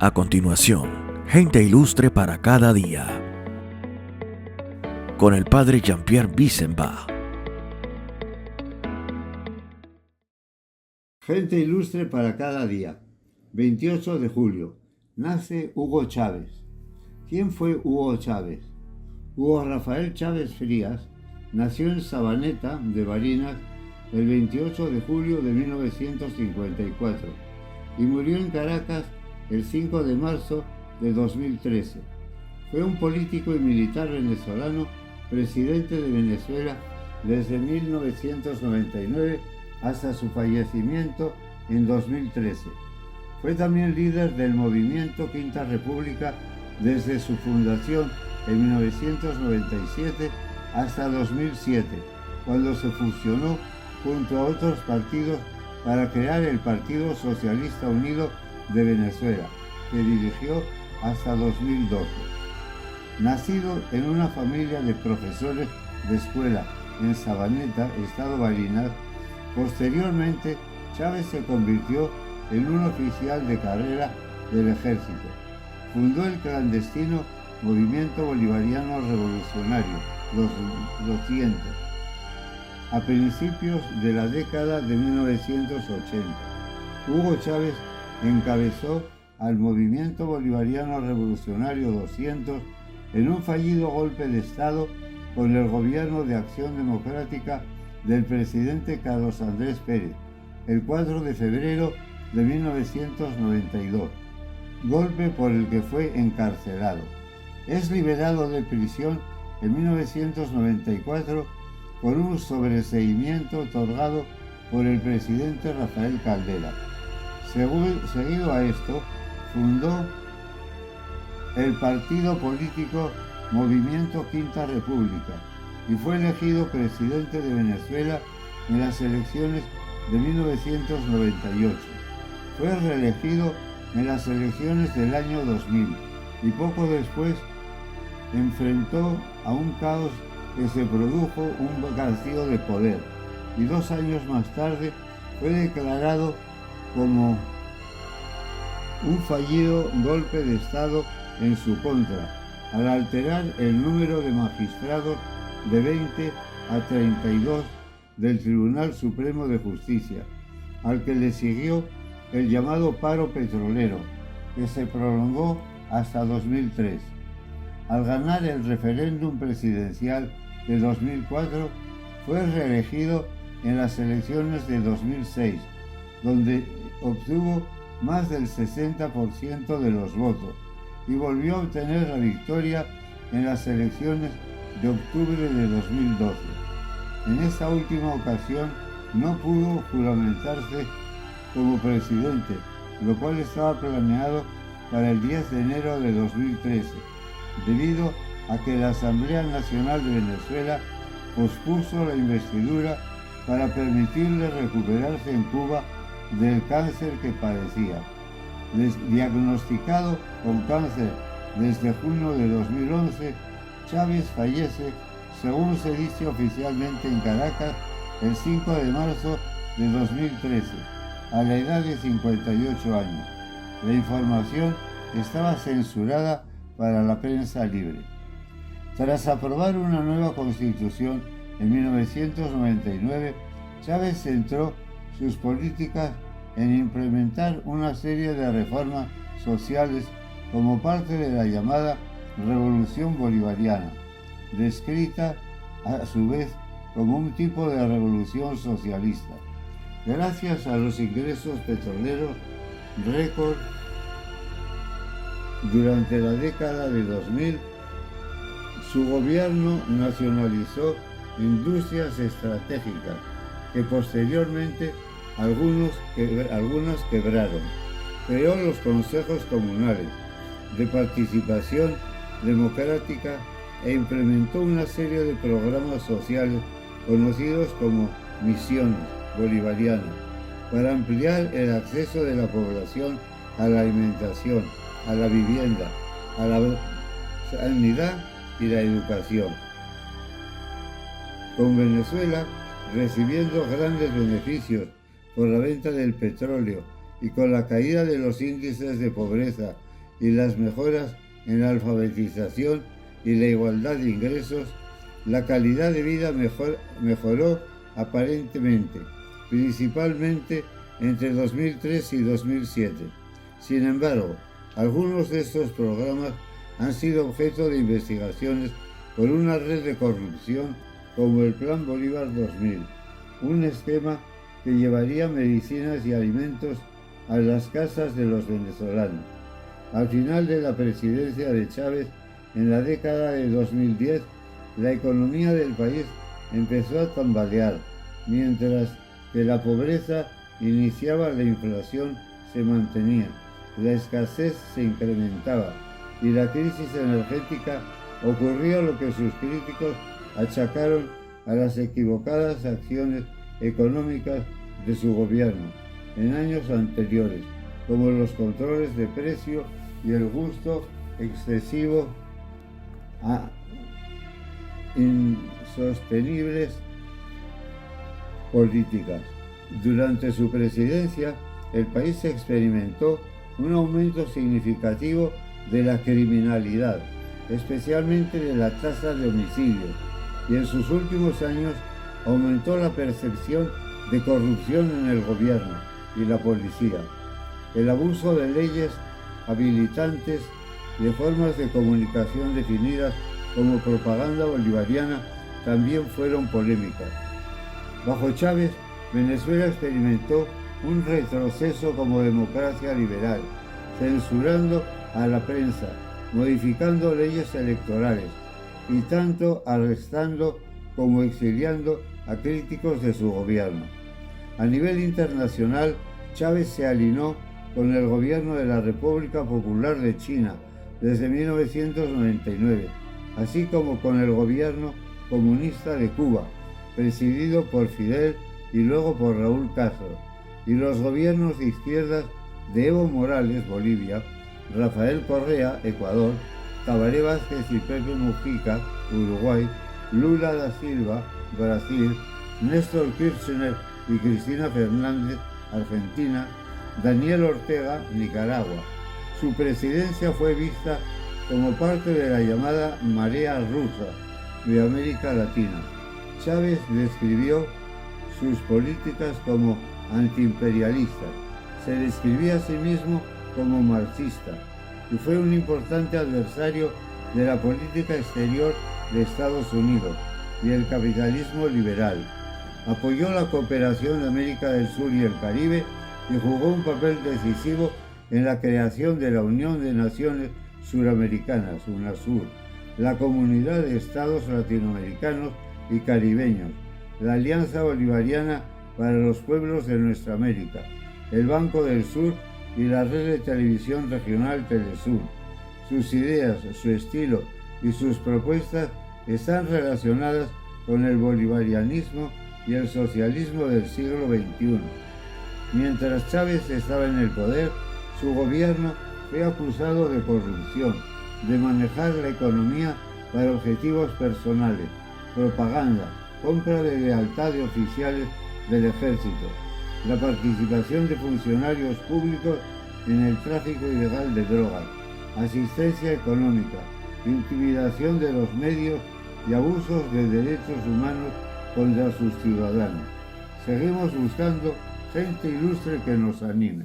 A continuación, gente ilustre para cada día. Con el padre Jean-Pierre Bissenbach. Gente ilustre para cada día. 28 de julio. Nace Hugo Chávez. ¿Quién fue Hugo Chávez? Hugo Rafael Chávez Frías nació en Sabaneta de Barinas el 28 de julio de 1954 y murió en Caracas el 5 de marzo de 2013. Fue un político y militar venezolano, presidente de Venezuela desde 1999 hasta su fallecimiento en 2013. Fue también líder del movimiento Quinta República desde su fundación en 1997 hasta 2007, cuando se fusionó junto a otros partidos para crear el Partido Socialista Unido de Venezuela, que dirigió hasta 2012. Nacido en una familia de profesores de escuela en Sabaneta, estado Barinas, posteriormente Chávez se convirtió en un oficial de carrera del ejército. Fundó el clandestino Movimiento Bolivariano Revolucionario, los 200, a principios de la década de 1980. Hugo Chávez encabezó al Movimiento Bolivariano Revolucionario 200 en un fallido golpe de Estado con el Gobierno de Acción Democrática del presidente Carlos Andrés Pérez, el 4 de febrero de 1992, golpe por el que fue encarcelado. Es liberado de prisión en 1994 por un sobreseimiento otorgado por el presidente Rafael Caldera. Seguido a esto, fundó el partido político Movimiento Quinta República y fue elegido presidente de Venezuela en las elecciones de 1998. Fue reelegido en las elecciones del año 2000 y poco después enfrentó a un caos que se produjo un vacío de poder y 2 años más tarde fue declarado como un fallido golpe de Estado en su contra, al alterar el número de magistrados de 20 a 32 del Tribunal Supremo de Justicia, al que le siguió el llamado paro petrolero, que se prolongó hasta 2003. Al ganar el referéndum presidencial de 2004, fue reelegido en las elecciones de 2006, donde obtuvo más del 60% de los votos y volvió a obtener la victoria en las elecciones de octubre de 2012. En esta última ocasión no pudo juramentarse como presidente, lo cual estaba planeado para el 10 de enero de 2013, debido a que la Asamblea Nacional de Venezuela pospuso la investidura para permitirle recuperarse en Cuba del cáncer que padecía. Diagnosticado con cáncer desde junio de 2011, Chávez fallece, según se dice oficialmente en Caracas, el 5 de marzo de 2013, a la edad de 58 años. La información estaba censurada para la prensa libre. Tras aprobar una nueva constitución en 1999, Chávez centró sus políticas en implementar una serie de reformas sociales como parte de la llamada Revolución Bolivariana, descrita a su vez como un tipo de revolución socialista. Gracias a los ingresos petroleros récord durante la década de 2000, su gobierno nacionalizó industrias estratégicas que posteriormente algunas quebraron. Creó los consejos comunales de participación democrática e implementó una serie de programas sociales conocidos como misiones bolivarianas para ampliar el acceso de la población a la alimentación, a la vivienda, a la sanidad y la educación. Con Venezuela recibiendo grandes beneficios por la venta del petróleo y con la caída de los índices de pobreza y las mejoras en la alfabetización y la igualdad de ingresos, la calidad de vida mejoró aparentemente, principalmente entre 2003 y 2007. Sin embargo, algunos de estos programas han sido objeto de investigaciones por una red de corrupción como el Plan Bolívar 2000, un esquema que llevaría medicinas y alimentos a las casas de los venezolanos. Al final de la presidencia de Chávez, en la década de 2010, la economía del país empezó a tambalear, mientras que la pobreza iniciaba, la inflación se mantenía, la escasez se incrementaba y la crisis energética ocurrió, lo que sus críticos achacaron a las equivocadas acciones económicas de su gobierno en años anteriores, como los controles de precio y el gusto excesivo a insostenibles políticas. Durante su presidencia, el país experimentó un aumento significativo de la criminalidad, especialmente de la tasa de homicidios, y en sus últimos años aumentó la percepción de corrupción en el gobierno y la policía. El abuso de leyes habilitantes, de formas de comunicación definidas como propaganda bolivariana, también fueron polémicas. Bajo Chávez, Venezuela experimentó un retroceso como democracia liberal, censurando a la prensa, modificando leyes electorales y tanto arrestando como exiliando a críticos de su gobierno. A nivel internacional, Chávez se alineó con el gobierno de la República Popular de China desde 1999, así como con el gobierno comunista de Cuba, presidido por Fidel y luego por Raúl Castro, y los gobiernos de izquierdas de Evo Morales, Bolivia, Rafael Correa, Ecuador, Tabaré Vázquez y Pepe Mujica, Uruguay, Lula da Silva, Brasil, Néstor Kirchner y Cristina Fernández, Argentina, Daniel Ortega, Nicaragua. Su presidencia fue vista como parte de la llamada marea rusa de América Latina. Chávez describió sus políticas como antiimperialistas, se describía a sí mismo como marxista y fue un importante adversario de la política exterior de Estados Unidos y el capitalismo liberal. Apoyó la cooperación de América del Sur y el Caribe y jugó un papel decisivo en la creación de la Unión de Naciones Suramericanas, UNASUR, la Comunidad de Estados Latinoamericanos y Caribeños, la Alianza Bolivariana para los Pueblos de Nuestra América, el Banco del Sur y la red de televisión regional Telesur. Sus ideas, su estilo y sus propuestas están relacionadas con el bolivarianismo y el socialismo del siglo XXI. Mientras Chávez estaba en el poder, su gobierno fue acusado de corrupción, de manejar la economía para objetivos personales, propaganda, compra de lealtad de oficiales del ejército, la participación de funcionarios públicos en el tráfico ilegal de drogas, asistencia económica, intimidación de los medios y abusos de derechos humanos contra sus ciudadanos. Seguimos buscando gente ilustre que nos anime.